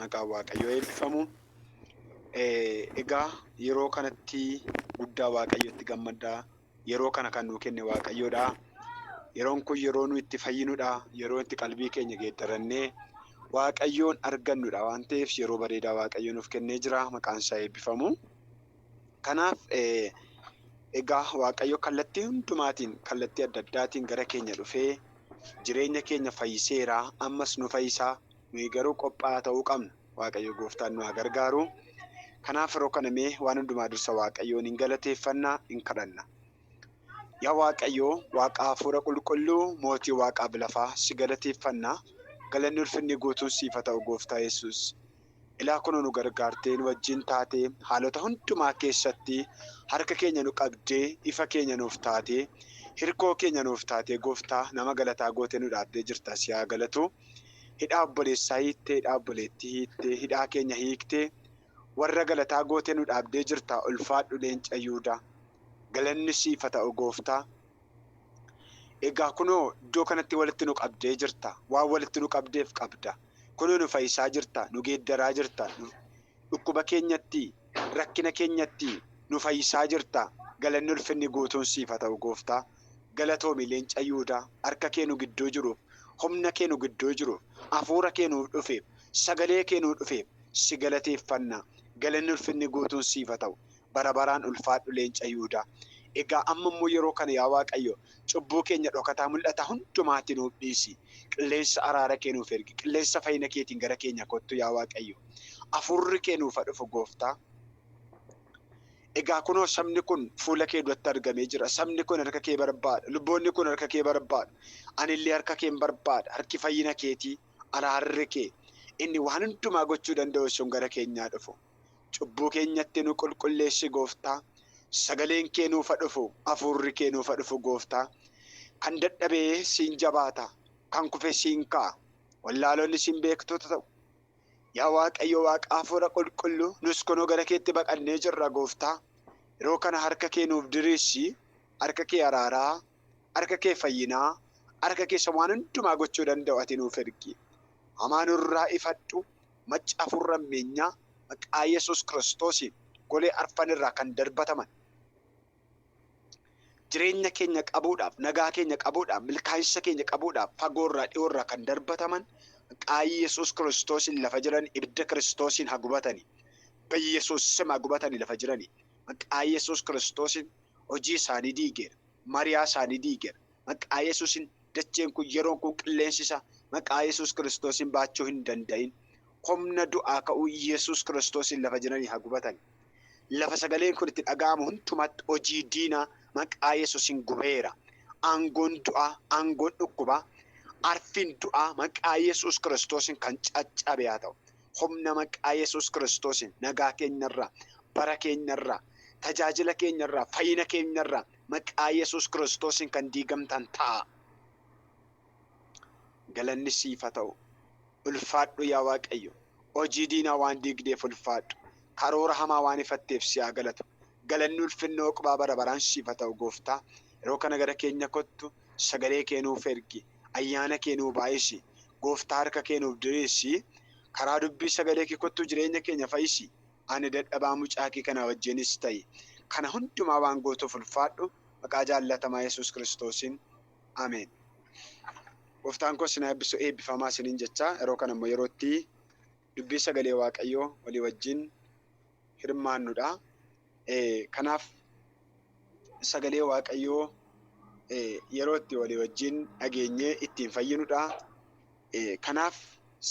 maqaan Waaqayyoo eebbifamu. Egaa yeroo kanatti guddaa Waaqayyotti gammaddaa. Yeroo kana kan nuu kenne Waaqayyoodha. Yeroon kun yeroo nu itti fayyinudha. Yeroo itti qalbii keenya geeddarannee Waaqayyoon argannudha waan ta'eef yeroo bareedaa Waaqayyo nuuf kennee jira. Maqaan isaa eebbifamu. Kanaaf egaa Waaqayyo kallattii hundumaatiin kallattii adda addaatiin gara keenya dhufee jireenya keenya fayyiseera. Ammas nu fayyisaa. Nuyi garuu qophaa'aa ta'uu qabna. Waaqayyo gooftaan nu haa gargaaru. Kanaaf yeroo kana mee waan hundumaa dursa Waaqayyoon hin galateeffannaa, hin kadhanna. Yaa Waaqayyoo, Waaqa hafuura qulqulluu, mootii waaqaaf lafaa si galateeffannaa. Galanni ulfinni guutuun siif haa ta'u gooftaa Yesuus. Ilaa kun nu gargaartee nu wajjin taatee haalota hundumaa keessatti harka keenya nu qabdee ifa keenya nuuf taatee hirkoo keenya nuuf taatee gooftaa nama galataa gootee nu dhaabdee jirta si haa galatu. Hidhaa obboleessaa hiiktee, hidhaa obboleettii hiiktee, hidhaa keenya hiiktee warra galataa gootee nu dhaabdee jirta. Ulfaadhu leenca Yihuudaa. Galanni siif haa ta'u gooftaa. Egaa kunoo iddoo kanatti walitti nu qabdee jirta. Waan walitti nu qabdeef qabda. Kunoo nu fayyisaa jirta. Nu geeddaraa jirta. Dhukkuba keenyatti, rakkina keenyatti nu fayyisaa jirta. Galanni ulfinni guutuun siif haa ta'u gooftaa. Galatoomi leenca Yihuudaa. Harka kee nu gidduu jiruuf, humna kee nu gidduu jiruuf, hafuura kee nuuf dhufeef, sagalee kee nuuf dhufeef si galateeffanna. Galanni ulfinni guutuun siif haa ta'u. Bara baraan ulfaadhu leenca Yihuudaa. Egaa amma immoo yeroo kana yaa Waaqayyo cubbuu keenya dhokataa mul'ata hundumaatti nuuf dhiisi. Qilleensa araara kee nuuf ergi. Qilleensa fayyina keetiin gara keenya kottu yaa Waaqayyo. Hafuurri kee nuuf haa dhufu gooftaa. Egaa kunoo sabni kun fuula kee duratti argamee jira. Sabni kun harka kee barbaada. Lubboonni kun harka kee barbaada. Anillee harka kee barbaada. Harki fayyina keetii, araarri kee inni waan hundumaa gochuu danda'u sun gara keenyaa dhufu. Cubbuu keenyatti nu qulqulleessi gooftaa. Sagaleen kee nuuf haa dhufu. Hafuurri kee nuuf haa dhufu gooftaa. Kan dadhabee siin jabaata. Kan kufe siin ka'a. Wallaalonni siin beektota ta'u. Yaa Waaqayyo Waaqa hafuura qulqulluu nus kunoo gara keetti baqannee jirra gooftaa. Yeroo kana harka kee nuuf diriirsi. Harka kee araaraa. Harka kee fayyinaa. Harka keessa waan hundumaa gochuu danda'u ati nuuf ergi. Hamaa nurraa ifadhu. Macca hafuurra ammeenyaa. Maqaa Yesuus Kiristoosiin golee arfan irraa kan darbataman. Jireenya keenya qabuudhaaf, nagaa keenya qabuudhaaf, milkaa'insa keenya qabuudhaaf fagoorraa dhiyoorraa kan darbataman. Maqaa Yesuus Kiristoosiin lafa jiran ibidda Kiristoosiin haa gubatanii. Yesuus haa gubatanii lafa jiranii. Maqaa Yesuus Kiristoosiin hojii isaanii diigeera. Mariyaa isaanii diigeera. Maqaa Yesuusiin dacheen kun yeroon kun qilleensisa. Maqaa Yesuus Kiristoosiin baachuu hin danda'in. Humna du'aa ka'uu Yesuus Kiristoosiin lafa jiranii haa gubatanii. Lafa sagaleen kun itti dhaga'amu hundumaatti hojii diinaa maqaa Yesuusiin gubeera. Aangoon du'aa, aangoon dhukkubaa, arfiin du'aa maqaa Yesuus Kiristoosiin kan caccabe haa ta'u. Humna maqaa Yesuus Kiristoosiin nagaa keenyarraa, bara keenyarraa, tajaajila keenyarraa, fayyina keenyarraa maqaa Yesuus Kiristoosiin kan diigamtan ta'a. Galanni siif haa ta'u. Ulfaadhu yaa Waaqayyo. Hojii diinaa waan diigdeef ulfaadhu. Karoora hamaa waan ifatteef si haa galatu. Galanni ulfinni oqbaa bara baraan siif haa ta'u gooftaa. Yeroo kana gara keenya kottu sagalee kee nuuf ergi. Ayyaana kee nuuf baay'isi. Gooftaa harka kee nuuf diriirsi. Karaa dubbii sagalee kee kottu jireenya keenya fayyisi. Ani dadhabaa mucaa kee kana wajjinis ta'i. Kana hundumaa waan gootuuf ulfaadhu. Maqaa jaallatamaa Yesuus Kiristoosiin. Ameen. Gooftaan koo sin eebbisu eebbifamaa isiniin jecha yeroo kana immoo yerootti dubbii sagalee Waaqayyoo walii wajjin hirmaannudha. Kanaaf sagalee Waaqayyoo yerootti walii wajjin dhageenyee ittiin fayyinudha. Kanaaf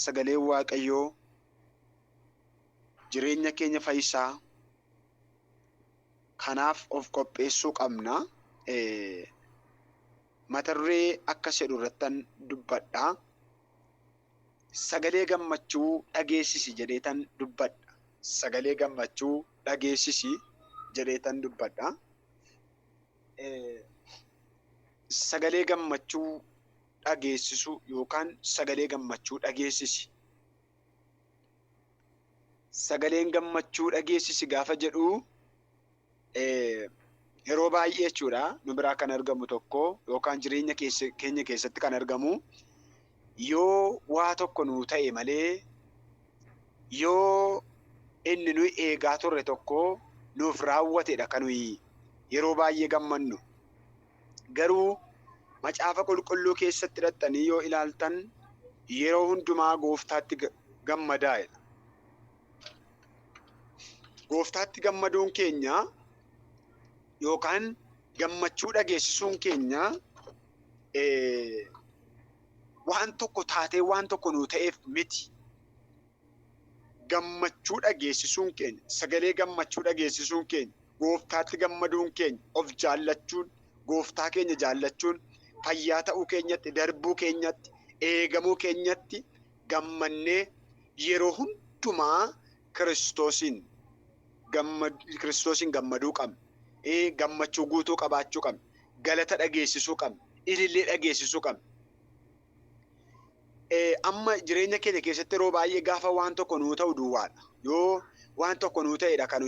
sagalee Waaqayyoo jireenya keenya fayyisaa. Kanaaf of qopheessuu qabna. Mata duree akka jedhu irrattan dubbadha. Sagalee gammachuu dhageessisi jedheetan dubbadha. Sagalee gammachuu dhageessisi jedheetan dubbadha. Sagalee gammachuu dhageessisu yookaan sagalee gammachuu dhageessisi. Sagaleen gammachuu dhageessisi gaafa jedhu yeroo baay'ee jechuudha nu biraa kan argamu tokko yookaan jireenya keenya keessatti kan argamu yoo waa tokko nu ta'e malee yoo inni nuyi eegaa turre tokko nuuf raawwatedha kan nuyi yeroo baay'ee gammannu. Garuu macaafa qulqulluu keessatti hidhattanii yoo ilaaltan yeroo hundumaa gooftaatti gammadaa'edha. Gooftaatti gammaduun keenya yookaan gammachuu dhageessisuun keenya waan tokko taatee waan tokko nuu ta'eef miti. Gammachuu dhageessisuun keenya, sagalee gammachuu dhageessisuun keenya, gooftaatti gammaduun keenya, of jaallachuun, gooftaa keenya jaallachuun, fayyaa ta'uu keenyatti, darbuu keenyatti, eegamuu keenyatti gammannee yeroo hundumaa Kiristoosiin gammaduu qabna. Gammachuu guutuu qabaachuu qabna. Galata dhageessisuu qabna. Ilillee dhageessisuu qabna. Amma jireenya keenya keessatti yeroo baay'ee gaafa waan tokko nuu ta'u duwwaadha. Yoo waan tokko nuu ta'edha kan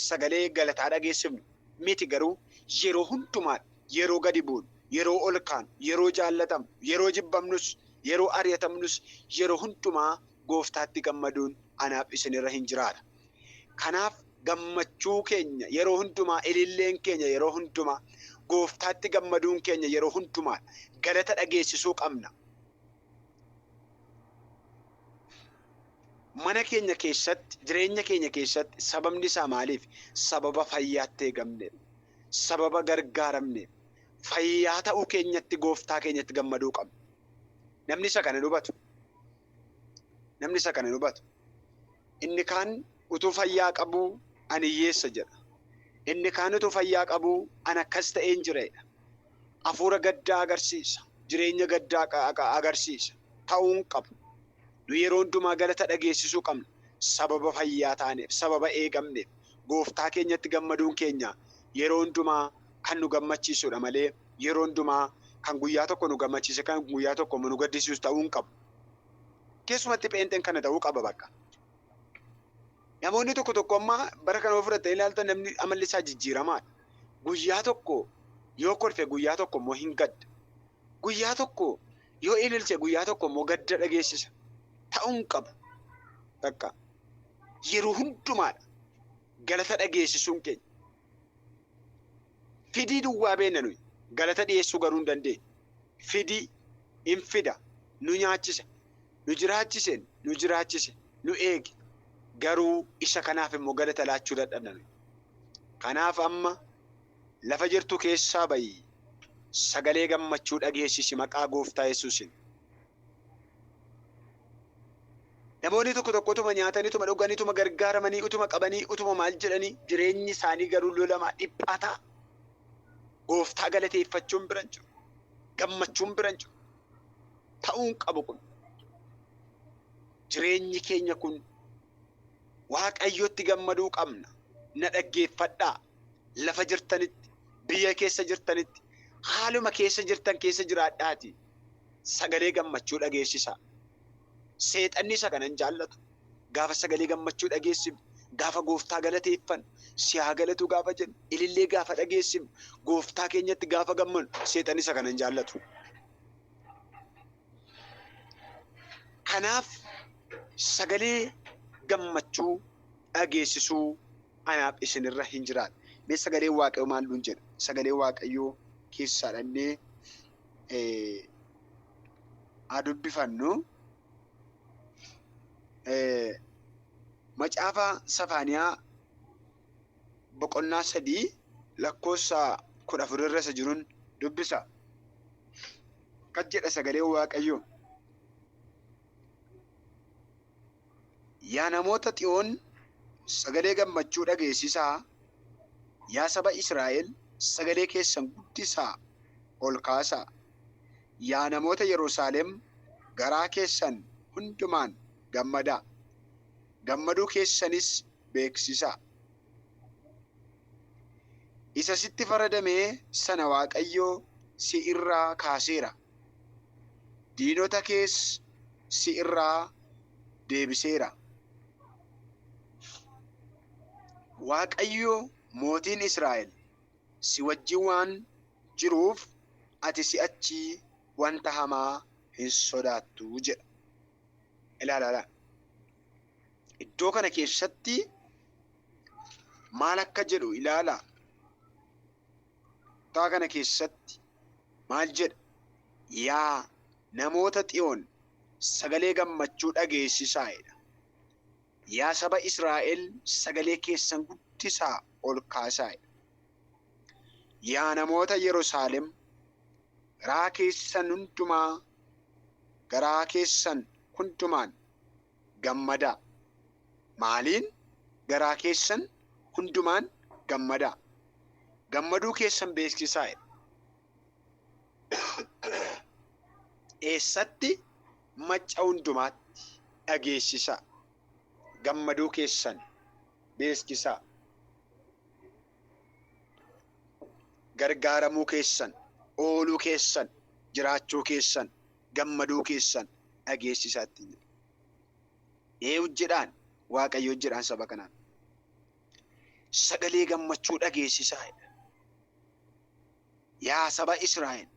sagalee galataa dhageessifnu miti. Garuu yeroo hundumaa yeroo gadi buunu, yeroo ol kaanu, yeroo jaallatamnu, yeroo jibbamnus, yeroo ari'atamnus yeroo hundumaa gooftaatti gammaduun anaaf isinirra hin jiraata. Kanaaf gammachuu keenya yeroo hundumaa, ililleen keenya yeroo hundumaa, gooftaatti gammaduun keenya yeroo hundumaa galata dhageessisuu qabna. Mana keenya keessatti, jireenya keenya keessatti sababni isaa maaliif? Sababa fayyaatti eegamneef, sababa gargaaramneef, fayyaa ta'uu keenyatti gooftaa keenyatti gammaduu qabna. Namni isa kana hubatu. Namni isa kana hubatu. Inni kaan utuu fayyaa qabu ani hiyyeessa jedha. Inni kaan utuu fayyaa qabu ani akkas ta'een jireedha. Hafuura gaddaa agarsiisa. Jireenya gaddaa agarsiisa. Ta'uun qabu. Nu yeroo hundumaa galata dhageessisuu qabna. Sababa fayyaa taaneef, sababa eegamneef, gooftaa keenyatti gammaduun keenya yeroo hundumaa kan nu gammachiisudha malee yeroo hundumaa kan guyyaa tokko nu gammachiise, kan guyyaa tokko nu gaddisiisu ta'uun qabu. Keessumatti pheenxeen kana ta'uu qaba bakka. Namoonni tokko tokko amma bara kana of fudhatanii ilaaltan namni amalli isaa jijjiiramaadha. Guyyaa tokko yoo kolfe guyyaa tokko immoo hin gadda. Guyyaa tokko yoo ililche guyyaa tokko immoo gadda dhageessisa. Ta'uun qabu. Bakka yeroo hundumaadha galata dhageessisuun keenya. Fidii duwwaa beekna nuyi. Galata dhiyeessuu garuu hin dandeenye. Fidii hin fida. Nu nyaachise. Nu jiraachise. Nu jiraachise. Nu eegi. Garuu isa kanaaf immoo galata laachuu dadhabna nuyi. Kanaaf amma lafa jirtu keessaa ba'i. Sagalee gammachuu dhageessisi maqaa gooftaa Yesuusiin. Namoonni tokko tokko utuma nyaatanii, utuma dhuganii, utuma gargaaramanii, utuma qabanii, utuma maal jedhanii jireenyi isaanii garuu lolamaa dhiphaa ta'a. Gooftaa galateeffachuun bira hin jiru. Gammachuun bira hin jiru. Ta'uun qabu kun. Jireenyi keenya kun Waaqayyotti gammaduu qabna. Na dhaggeeffadhaa. Lafa jirtanitti, biyya keessa jirtanitti, haaluma keessa jirtan keessa jiraadhaati. Sagalee gammachuu dhageessisaa. Seexanni isa kana hin jaallatu. Gaafa sagalee gammachuu dhageessifnu, gaafa gooftaa galateeffannu, si haa galatu gaafa jennu, ilillee gaafa dhageessifnu, gooftaa keenyatti gaafa gammannu, seexanni isa kana hin jaallatu. Kanaaf sagalee gammachuu dhageessisuu anaaf isinirra hin jiraatu. Mee sagalee Waaqayyoo maal nuun jedha? Sagalee Waaqayyoo keessaa dhannee haa dubbifannu. Macaafa Safaaniyaa boqonnaa 3 lakkoofsa 14 irra isa jiruun dubbisa. Kan jedha sagalee Waaqayyoo. Yaa namoota Xiyoon sagalee gammachuu dhageessisaa. Yaa saba Israa'el sagalee keessan guddisaa ol kaasaa. Yaa namoota Yerusaalem garaa keessan hundumaan gammadaa. Gammaduu keessanis beeksisaa. Isa sitti faradamee sana Waaqayyoo si irraa kaaseera. Diinota kees si irraa deebiseera. Waaqayyoo mootiin Israa'el si wajjin waan jiruuf ati si'achi wanta hamaa hin sodaattu jedha. Ilaala. Iddoo kana keessatti maal akka jedhu ilaala. Kutaa kana keessatti maal jedha? Yaa namoota Xiyoon sagalee gammachuu dhageessisaa jedha. Yaa saba Israa'el sagalee keessan guddisaa ol kaasaa jedha. Yaa namoota Yerusaalem garaa keessan hundumaan gammadaa. Maaliin garaa keessan hundumaan gammadaa? Gammaduu keessan beeksisaa jedha. Eessatti? Macca hundumaatti dhageessisaa. Gammaduu keessan beeksisaa. Gargaaramuu keessan, ooluu keessan, jiraachuu keessan, gammaduu keessan dhageessisaatti. Hojjedhaan Waaqayyo hojjedhaan saba kanaan sagalee gammachuu dhageessisaa jedha. Yaa saba Israa'el,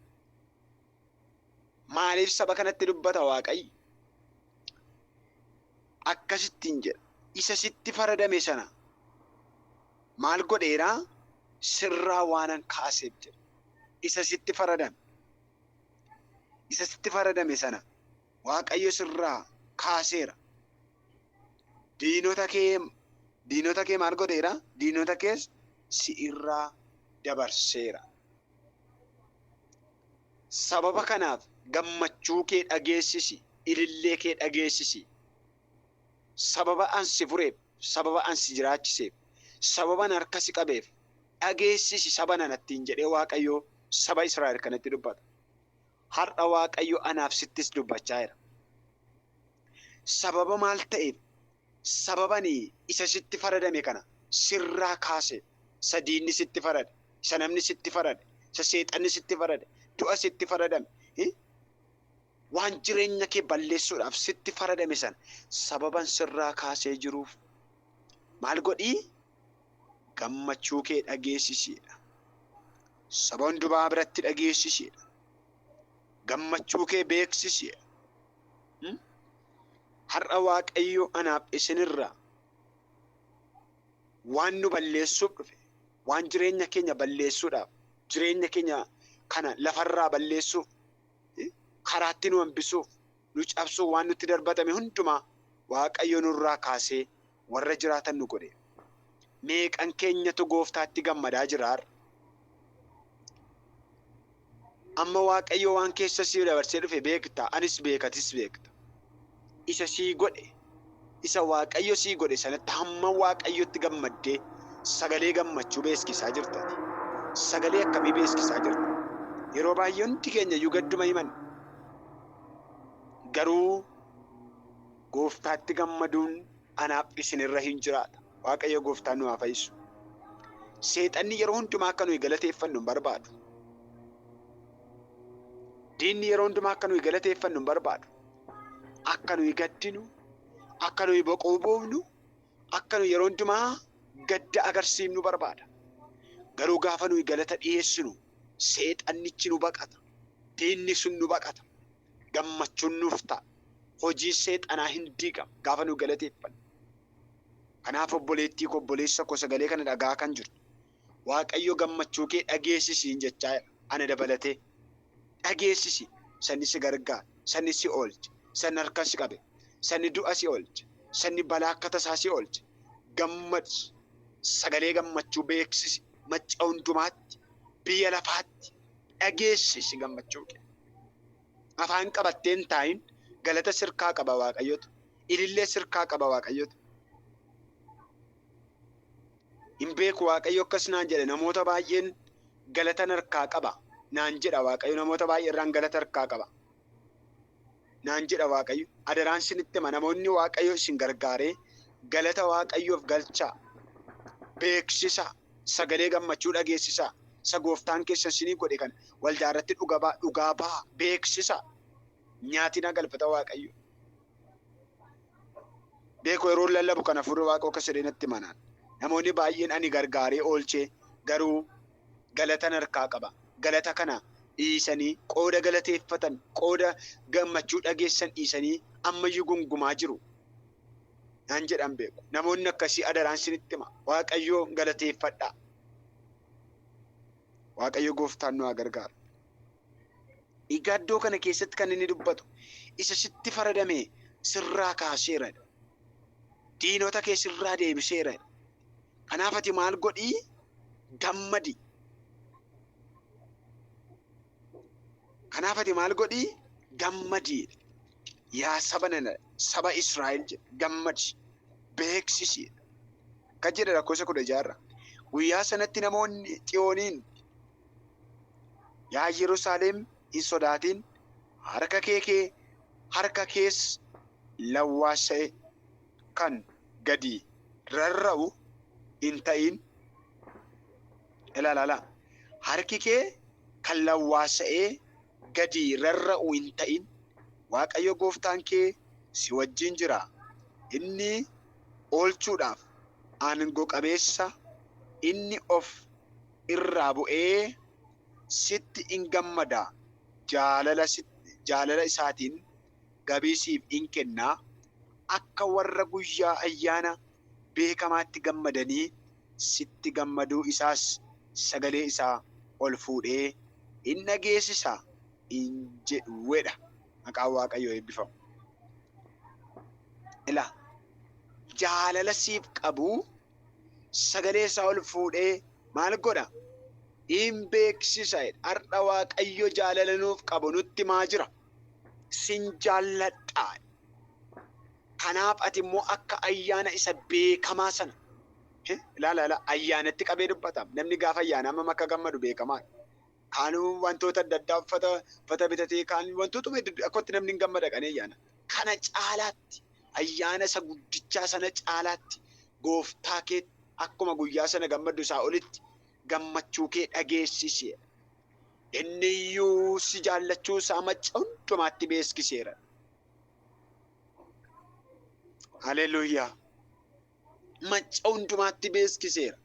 maaliif saba kanatti dubbata Waaqayyo? Akkasittiin jedha. Isa sitti faradame sana maal godheeraa? Sirraa waanan kaaseef jedha. Isa sitti faradame sana Waaqayyo sirraa kaaseera. Diinota kee maal godheera? Diinota kees si irraa dabarseera. Sababa kanaaf gammachuu kee dhageessisi, ilillee kee dhageessisi. Sababa ansi fureef, sababa ansi jiraachiseef, sababa harka si qabeef dhageessisi saba nanattiin jedhee Waaqayyo saba Israa'el kanatti dubbata. Har'a Waaqayyo anaaf sittis dubbachaa jira. Sababa maal ta'eef? Sababani isa sitti faradame kana sirraa kaase. Isa diinni sitti farade, isa namni sitti farade, isa seexanni sitti farade, du'a sitti faradame, waan jireenya kee balleessuudhaaf sitti faradame sana sababan sirraa kaasee jiruuf maal godhii? Gammachuu kee dhageessisiidha. Saba hundumaa biratti dhageessisiidha. Gammachuu kee beeksisiidha. Har'a Waaqayyo anaaf isinirraa waan nu balleessuuf dhufe, waan jireenya keenya balleessuudhaaf, jireenya keenya kana lafarraa balleessuuf, karaatti nu hambisuuf, nu cabsuuf waan nutti darbatame hundumaa Waaqayyo nurraa kaasee warra jiraatan nu godhe. Meeqan keenyatu Gooftaatti gammadaa jiraar? Amma Waaqayyo waan keessa sii dabarsee dhufe beekta, anis beekatis beekta. Isa sii godhe, isa Waaqayyo sii godhe sanatti hamma Waaqayyotti gammaddee sagalee gammachuu beeksisaa jirtati. Sagalee akkamii beeksisaa jirta? Yeroo baay'ee hundi keenya iyyuu gadduma himan. Garuu Gooftaatti gammaduun anaaf isinirra hin jiraata. Waaqayyo Gooftaan nu haa fayyisu. Seexanni yeroo hundumaa akka nuyi galateeffannu hin barbaadu. Diinni yeroo hundumaa akka nuyi galateeffannu hin barbaadu. Akka nuyi gaddinu, akka nuyi boqoo buufnu, akka nuyi yeroo hundumaa gadda agarsiifnu barbaada. Garuu gaafa nuyi galata dhiyeessinu seexannichi nu baqata. Diinni sun nu baqata. Gammachuun nuuf ta'a. Hojii seexanaa hin diigamu gaafa nuyi galateeffannu. Kanaaf obboleettii koo obboleessa koo sagalee kana dhagaa kan jirtu Waaqayyo gammachuu kee dhageessisiin jechaa ana dabalatee dhageessisi. Sanni si gargaara, sanni si oolche, sanni harka si qabe, sanni du'a si oolche, sanni balaa akka tasaa si oolche. Gammadi, sagalee gammachuu beeksisi. Macca hundumaatti, biyya lafaatti dhageessisi gammachuu kee. Afaan qabatteen taayin galata sirkaa qaba Waaqayyotu. Ilillee sirkaa qaba Waaqayyotu. Hin beeku Waaqayyo akkas naan jedhe namoota baay'een galatan harkaa qaba naan jedha Waaqayyo. Namoota baay'ee irraan galata harkaa qaba naan jedha Waaqayyo. Adaraan isinitti hima, namoonni Waaqayyo isin gargaaree galata Waaqayyoof galchaa, beeksisaa, sagalee gammachuu dhageessisaa. Isa Gooftaan keessan isinii godhe kana waldaa irratti dhugaa ba'a, beeksisaa. Nyaatina galfata Waaqayyo. Beeku yeroo lallabu kana furri Waaqoo akka sedeenatti manaan. Namoonni baay'een ani gargaaree oolchee garuu galatan harkaa qaba. Galata kana dhiisanii qooda galateeffatan, qooda gammachuu dhageessan dhiisanii ammayyuu gungumaa jiru. naan jedhan beeku. Namoonni akkasii adaraan isinitti hima. Waaqayyoo galateeffadhaa. Waaqayyo gooftaan nu haa gargaaru. Egaa iddoo kana keessatti kan inni dubbatu isa sitti faradame sirraa kaaseera. Diinota kee sirraa deebiseera. Kanaaf ati maal godhii? Gammadi. Kanaaf ati maal godhii? Gammadi. Yaa saba Israa'el jedhe gammadi. Beeksisi. Kan jedhe lakkoofsa 16. Guyyaa sanatti namoonni Xiyooniin yaa Yerusaalem hin sodaatin, harka kees lawwaasa'e kan gadi rarra'u hin ta'in. Ilaala. Harki kee kan lawwaasa'ee gadi rarra'u hin ta'in. Waaqayyo gooftaan kee si wajjin jira. Inni oolchuudhaaf aangoo qabeessa, inni of irraa bu'ee sitti in gammada. Jaalala isaatiin gabiisiif in kennaa. Akka warra guyyaa ayyaana beekamaatti gammadanii sitti gammaduu isaas sagalee isaa ol fuudhee in dhageessisa in jedhuudha. Maqaan Waaqayyoo eebbifamu. Ilaa jaalala siif qabu sagalee isaa ol fuudhee maal godha? In beeksisa. Har'a Waaqayyo jaalala nuuf qabu nutti maa jira? Sin jaalladhaa. Kanaaf ati immoo akka ayyaana isa beekamaa sana ilaala ayyaanatti qabee dubbataam. Namni gaafa ayyaana amma akka gammadu beekamaadha. Kaan wantoota adda addaa uffata bitatee kaan wantoota akkatti namni hin gammada qanee ayyaana. Kana caalaatti ayyaana isa guddichaa sana caalaatti gooftaa kee akkuma guyyaa sana gammaddu isaa olitti gammachuu kee dhageessise. Inni iyyuu si jaallachuu isaa macca hundumaatti beeksiseera. Haleluuyaa. Macca hundumaatti beeksiseera.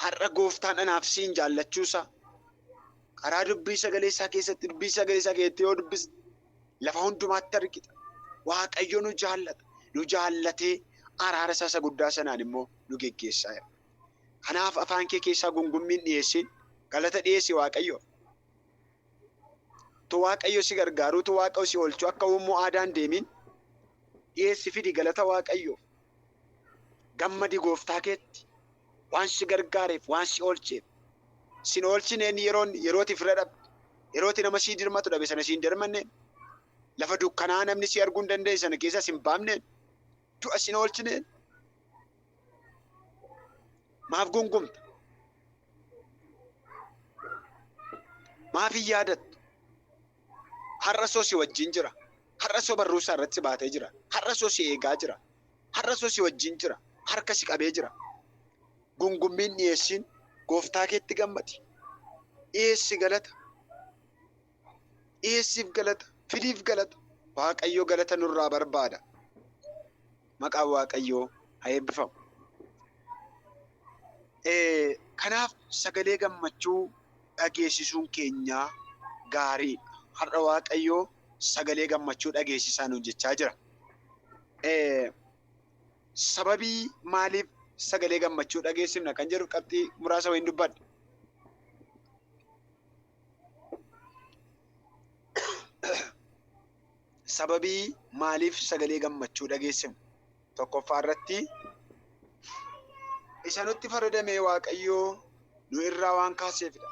Har'a gooftaan anaaf siin jaallachuusaa karaa dubbii sagalee isaa keessatti yoo dubbiste lafa hundumaatti argita. Waaqayyo nu jaallata. Nu jaallatee araara isaa guddaa sanaan immoo nu geggeessaa jira. Kanaaf afaan kee keessaa gungummiin dhiyeessin galata dhiyeessi Waaqayyoof. Tu Waaqayyo si gargaaru, tu Waaqayyo si oolchu akka uumuu aadaan deemin dhiyeessi fidi galata Waaqayyoof. Gammadi gooftaa keetti. Waan si gargaareef, waan si oolcheef. Sin oolchineen yerooti fira dhabe, yerooti nama sii dirmatu dhabe sana siin dirmanneen. Lafa dukkanaa namni si arguu hin dandeenye sana keessa sin baafneen. Du'a sin oolchineen. Maaf gungumta? Maaf hin yaadattu? Har'a soo si wajjin jira. Har'a soo barruusaa irratti baatee jira. Har'a soo si eegaa jira. Har'a soo si wajjin jira. Harka si qabee jira. Gungummiin dhiyeessin gooftaa keetti gammadi. Dhiyeessi galata. Dhiyeessiif galata. Fidiif galata. Waaqayyo galata nurraa barbaada. Maqaan Waaqayyoo haa eebbifamu. Kanaaf sagalee gammachuu dhageessisuun keenyaa gaariidha. Har'a Waaqayyoo sagalee gammachuu dhageessisaa nuun jechaa jira. Sababii maaliif sagalee gammachuu dhageessifna kan jedhu qabxii muraasa wayiin dubbadha. Sababii maaliif sagalee gammachuu dhageessifna? Tokkoffaa irratti isa nutti faradame Waaqayyoo nu irraa waan kaaseefidha.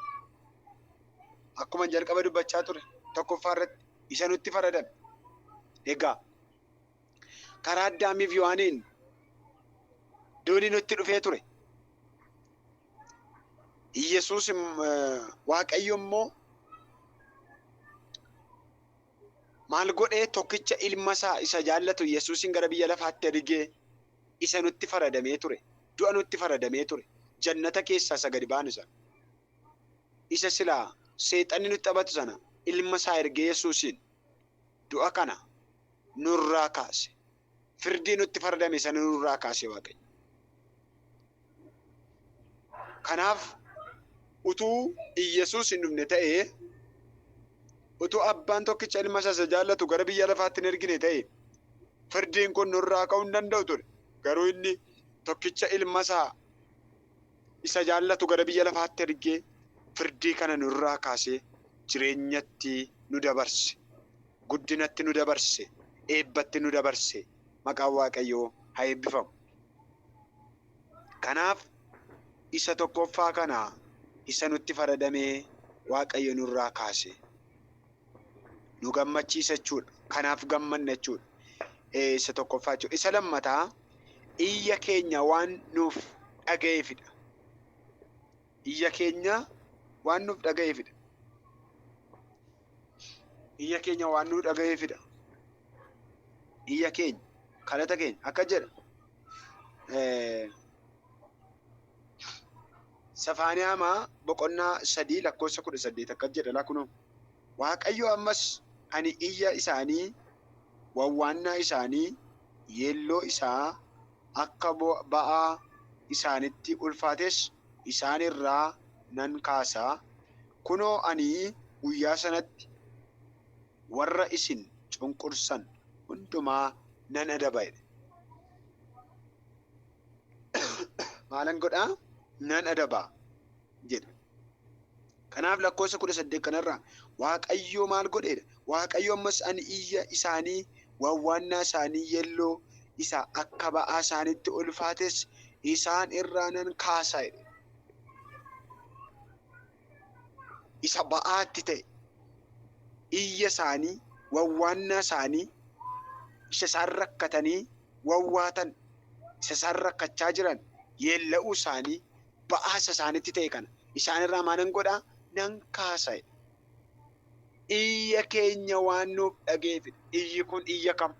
Akkuma jalqaba dubbachaa ture tokkoffaa irratti isa nutti faradame. Egaa karaa Addaamiif Yohaaniin doonii nutti dhufee ture. Yesuus Waaqayyo immoo maal godhee tokkicha ilma isaa isa jaallatu Yesuusin gara biyya lafaatti ergee isa nutti faradamee ture. Du'a nutti faradamee ture. Jannata keessaa isa gadi baanu sana. Isa silaa seexanni nutti taphatu sana ilma isaa ergee Yesuusin du'a kana nurraa kaase. Firdii nutti faradame sana nurraa kaase Waaqayyo. Kanaaf utuu Yesuus hin dhufne ta'ee utuu abbaan tokkicha ilma isaa jaallatu gara biyya lafaatti hin ergine ta'e firdiin kun nurraa ka'uu hin danda'u ture. Garuu inni tokkicha ilma isaa isa jaallatu gara biyya lafaatti ergee firdii kana nurraa kaasee jireenyatti nu dabarse, guddinatti nu dabarse, eebbatti nu dabarse. Maqaan Waaqayyoo haa eebbifamu. Kanaaf isa tokkoffaa kana isa nutti faradamee Waaqayyo nurraa kaase nu gammachiisa jechuudha. Kanaaf gammanna jechuudha. Isa tokkoffaa jechuudha. Isa lammataa iyya keenya waan nuuf dhaga'eefidha. Iyya keenya waan nuuf dhaga'eefidha. Iyya keenya waan nuuf dhaga'eefidha. Iyya keenya kadhata keenya akka jedha Safaaniyaamaa boqonnaa 3 lakkoofsa 18 akka jedha lakunoo Waaqayyo ammas ani iyya isaanii wawwaannaa isaanii yeelloo isaa akka ba'aa isaanitti ulfaates isaan irraa nan kaasaa. Kunoo ani guyyaa sanatti warra isin cunqursan hundumaa nan adaba. Maalan godhaa? Nan adaba jedha. Kanaaf lakkoofsa 18 kanarraa Waaqayyo maal godheedha? Waaqayyo ammas ani iyya isaanii wawwaannaa isaanii yeelloo isa akka ba'aa isaanitti ulfaates isaan irraa nan kaasaa. Isa ba'aatti ta'e iyya isaanii wawwaannaa isaanii isa isaan rakkatanii wawwaatan isa isaan rakkachaa jiran yeella'uu isaanii ba'aa isaanitti ta'e kana isaan irraa maalan godhaa? Nan kaasaa. Iyya keenya waan nuuf dhageefidha. Iyyi kun iyya kam?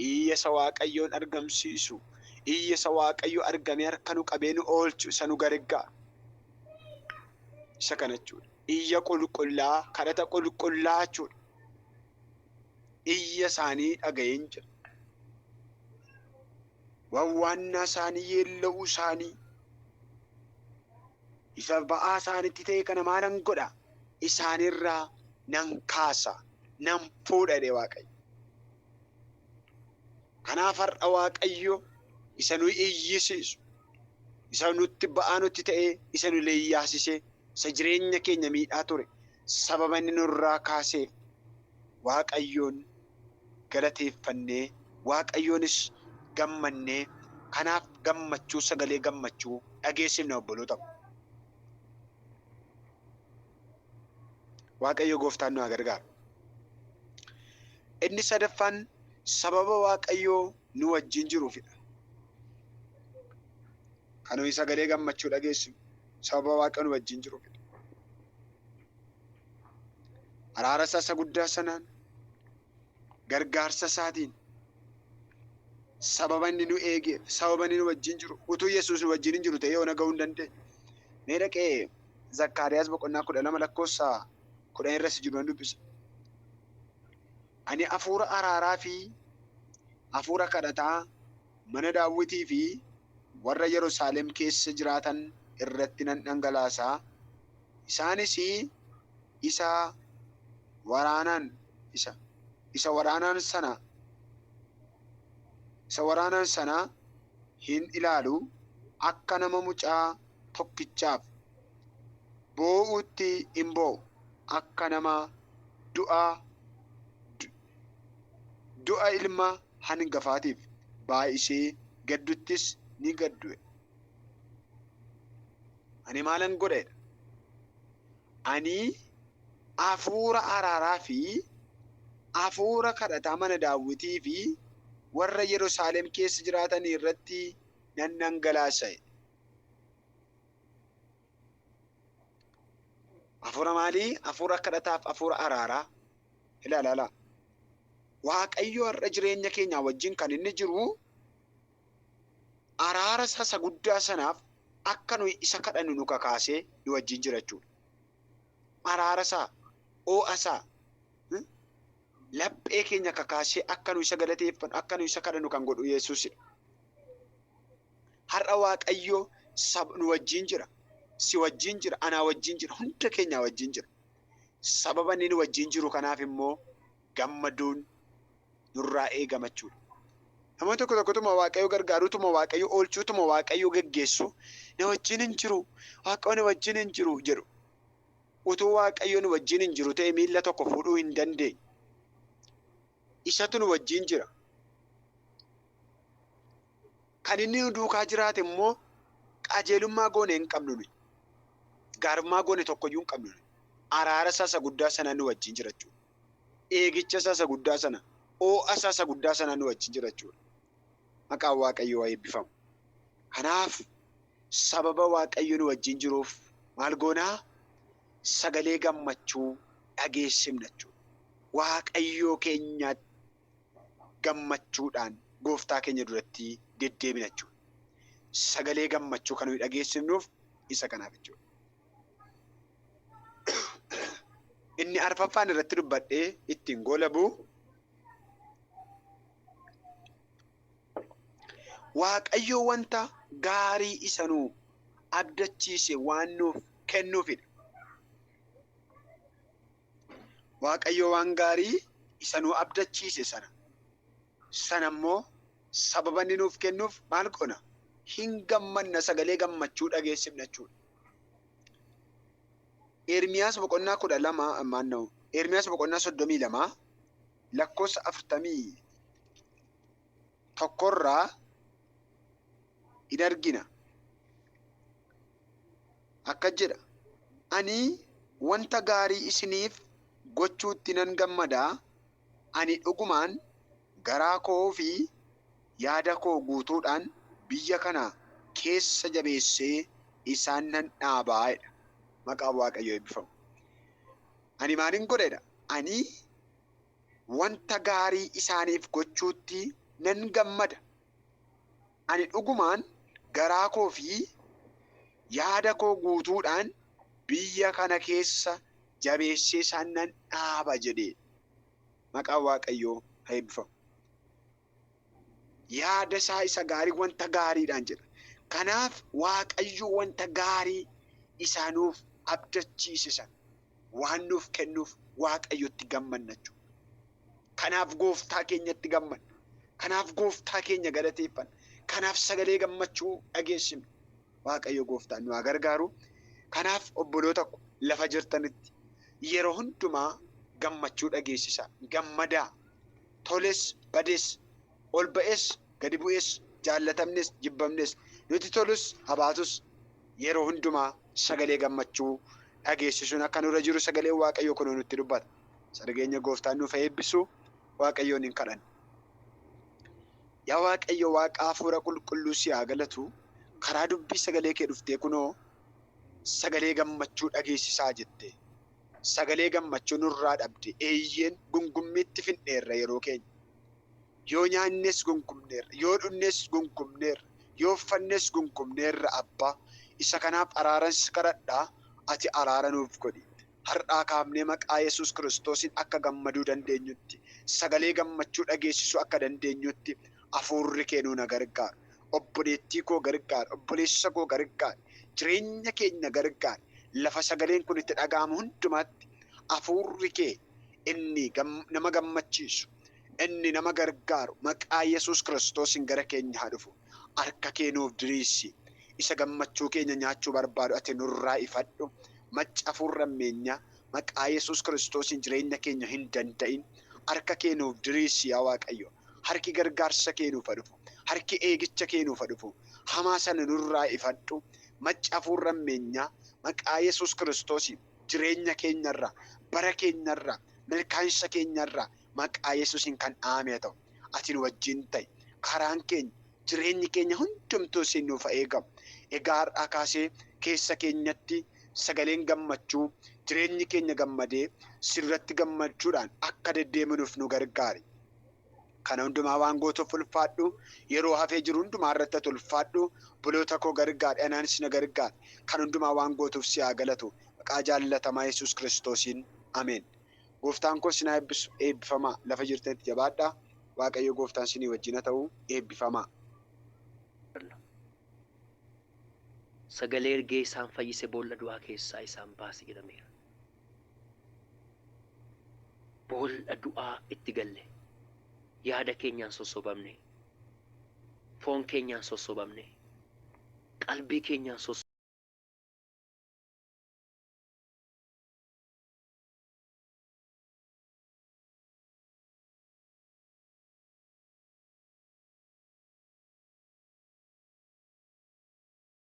Iyya isa Waaqayyoon argamsiisu. Iyya isa Waaqayyo argamee harka nu qabee nu oolchu isa nu gargaaru. Isa kana jechuudha. Iyya qulqullaa kadhata qulqullaa jechuudha. Iyya isaanii dhaga'een jira. Wawwaannaa isaanii yeella'uu isaanii isa ba'aa isaanitti ta'e kana maalan godha? Isaanirraa nan kaasa, nan fuudha jedhe Waaqayyo. Kanaaf har'a Waaqayyo isa nu iyyisiisu, isa nutti ba'aa nutti ta'e, isa nu leeyyaasisee, isa jireenya keenya miidhaa ture sababa inni nurraa kaaseef Waaqayyoon galateeffannee Waaqayyoonis gammannee kanaaf gammachuu sagalee gammachuu dhageessifna obboloota. Waaqayyo gooftaan nu haa gargaaru. Inni sadaffaan sababa Waaqayyoo nu wajjin jiruufidha. Kan nuyi sagalee gammachuu dhageessifnu sababa Waaqayyo nu wajjin jiruufidha. Araara isaa guddaa sanaan gargaarsa isaatiin sababa inni nu eegeef sababa inni nu wajjin jiru utuu Yesuus nu wajjin hin jiru ta'ee yoo nagahuu hin dandeenye. Mee dhaqee Zakkaariyaas boqonnaa 12 lakkoofsa 10 irratti jiru dubbisa. Ani hafuura araaraa fi hafuura kadhataa mana Daawitii fi warra Yerusaalem keessa jiraatan irratti nan dhangalaasaa. Isaanis isa waraanaan sana hin ilaalu akka nama mucaa tokkichaaf boo'utti hin boo'u akka nama du'a ilma hangafaatiif baay'isee gadduttis ni gaddu. Ani maalan godheedha? Ani hafuura araaraa fi hafuura kadhataa mana Daawitii fi warra Yerusaalem keessa jiraatan irratti nan dhangalaasa. Hafuura maalii? Hafuura kadhataaf hafuura araaraa. Ilaala. Waaqayyo har'a jireenya keenya wajjin kan inni jiru araara isa guddaa sanaaf akka nuyi isa kadhannu nu kakaasee nu wajjin jirachuudha. Araara isaa, oo'a isaa, laphee keenya kakaasee akka nuyi isa galateeffannu, akka nuyi isa kadhannu kan godhu Yesuusidha. Har'a Waaqayyo nu wajjin jira, si wajjin jira, anaa wajjin jira, hunda keenya wajjin jira. Sababa inni nu wajjin jiru kanaaf immoo gammaduun nurraa eegamachuudha. Namoonni tokko tokkotuma Waaqayyo gargaaruutuma Waaqayyo oolchuutuma Waaqayyo geggeessu na wajjin hin jiru. Waaqayyo na wajjin hin jiru jedhu. Utuu Waaqayyo nu wajjin hin jiru ta'e miilla tokko fuudhuu hin dandeenye. Isatu nu wajjin jira. Kan inni nu duukaa jiraate immoo qajeelummaa goone hin qabnu nuyi. Gaarummaa goone tokkoyyuu hin qabnu nuyi. Araara isa guddaa sana nu wajjin jira jechuudha. Eegicha isa guddaa sana, oo'a isa guddaa sana nu wajjin jira jechuudha. Maqaan Waaqayyoo haa eebbifamu. Kanaaf sababa Waaqayyo nu wajjin jiruuf maal goonaa? Sagalee gammachuu dhageessifna jechuudha. Waaqayyoo keenya gammachuudhaan gooftaa keenya duratti deddeebina jechuudha. Sagalee gammachuu kan nuyi dhageessifnuuf isa kanaaf jechuudha. Inni arfaffaan irratti dubbadhee ittiin goolabuu Waaqayyo wanta gaarii isa nuu abdachiise waan nuuf kennuufidha. Waaqayyo waan gaarii isa nuu abdachiise sana immoo sababa inni nuuf kennuuf maal goona? Hin gammanna, sagalee gammachuu dhageessifna jechuudha. Ermiyaas boqonnaa 12 Ermiyaas boqonnaa 32 lakkoofsa 41 in argina. Akka jedha, ani wanta gaarii isiniif gochuutti nan gammadaa. Ani dhugumaan garaa koo fi yaada koo guutuudhaan biyya kana keessa jabeessee isaan nan dhaabaa jedha. Maqaan Waaqayyoo eebbifamu. Ani maalin godhedha? Ani wanta gaarii isaaniif gochuutti nan gammada. Ani dhugumaan garaa koo fi yaada koo guutuudhaan biyya kana keessa jabeessee isaan nan dhaaba jedhee. Maqaan Waaqayyoo haa eebbifamu. Yaada isaa isa gaarii wanta gaariidhaan jedha. Kanaaf Waaqayyo wanta gaarii isaanuuf abdachiisisan waan nuuf kennuuf Waaqayyotti gammanna jechuudha. Kanaaf gooftaa keenyatti gammanna. Kanaaf gooftaa keenya galateeffanna. Kanaaf sagalee gammachuu dhageessifna. Waaqayyo gooftaan nu haa gargaaru. Kanaaf obboloota lafa jirtanitti yeroo hundumaa gammachuu dhageessisaa. Gammadaa. Toles, bades, ol ba'es, gadi bu'es, jaallatamnes, jibbamnes, nuti tolus, habaatus yeroo hundumaa sagalee gammachuu dhageessisuun akka nurra jiru sagalee Waaqayyoo kun nutti dubbata. Sagalee gooftaan nuuf eebbisu Waaqayyoon hin kadhanne. Yaa Waaqayyo Waaqa hafuura qulqulluu si haa galatu. Karaa dubbii sagalee kee dhuftee kunoo sagalee gammachuu dhageessisaa jette. Sagalee gammachuu nurraa dhabde. Eeyyeen gungummiitti finneerra yeroo keenya. Yoo nyaannes gungumneerra, yoo dhunnes gungumneerra, yoo uffannes gungumneerra abbaa. Isa kanaaf araaran si kadhadhaa, ati araara nuuf godhi. Har'aa kaafnee maqaa Yesuus Kiristoosiin akka gammaduu dandeenyutti, sagalee gammachuu dhageessisuu akka dandeenyutti hafuurri kee nu gargaaru. Obboleettii koo gargaaru, obboleessa koo gargaaru, jireenya keenya gargaaru. Lafa sagaleen kun itti dhaga'amu hundumaatti hafuurri kee inni nama gammachiisu, inni nama gargaaru maqaa Yesuus Kiristoosiin gara keenya haa dhufu. Harka kee nuuf diriirsi. Isa gammachuu keenya nyaachuu barbaadu ati nurraa ifadhu. Macca hafuurra meenya maqaa Yesuus Kiristoosiin jireenya keenya hin danda'in. Harka kee nuuf diriirsi yaa Waaqayyo. Harki gargaarsa kee nuuf dhufu. Harki eegicha kee nuuf dhufu. Hamaa sana nurraa ifadhu. Macca hafuurra meenya maqaa Yesuus Kiristoosiin jireenya keenyarraa, bara keenyarraa, milkaa'insa keenyarraa maqaa Yesuusiin kan dhaame ta'u. Ati nu wajjin ta'i. Karaan keenya, jireenyi keenya hundumtuu siin nuuf eegamu. Egaa har'aa kaasee keessa keenyatti sagaleen gammachuu, jireenyi keenya gammadee sirratti gammachuudhaan akka deddeebinuuf nu gargaari. Kana hundumaa waan gootuuf ulfaadhu. Yeroo hafee jiru hundumaa irratti ulfaadhu. Buloota koo gargaari, anaanis na gargaari. Kan hundumaa waan gootuuf si haa galatu. Maqaa jaallatamaa Yesuus Kiristoosiin ameen. Gooftaan koo sinaa eebbisu eebbifamaa. Lafa jirtanitti jabaadhaa. Waaqayyo gooftaan sinii wajjin haa ta'u eebbifamaa. Sagalee ergee isaan fayyise boolla du'aa keessaa isaan baase jedhameera. Boolla du'aa itti galle yaada keenyaan sossobamne foon keenyaan sossobamne qalbii keenyaan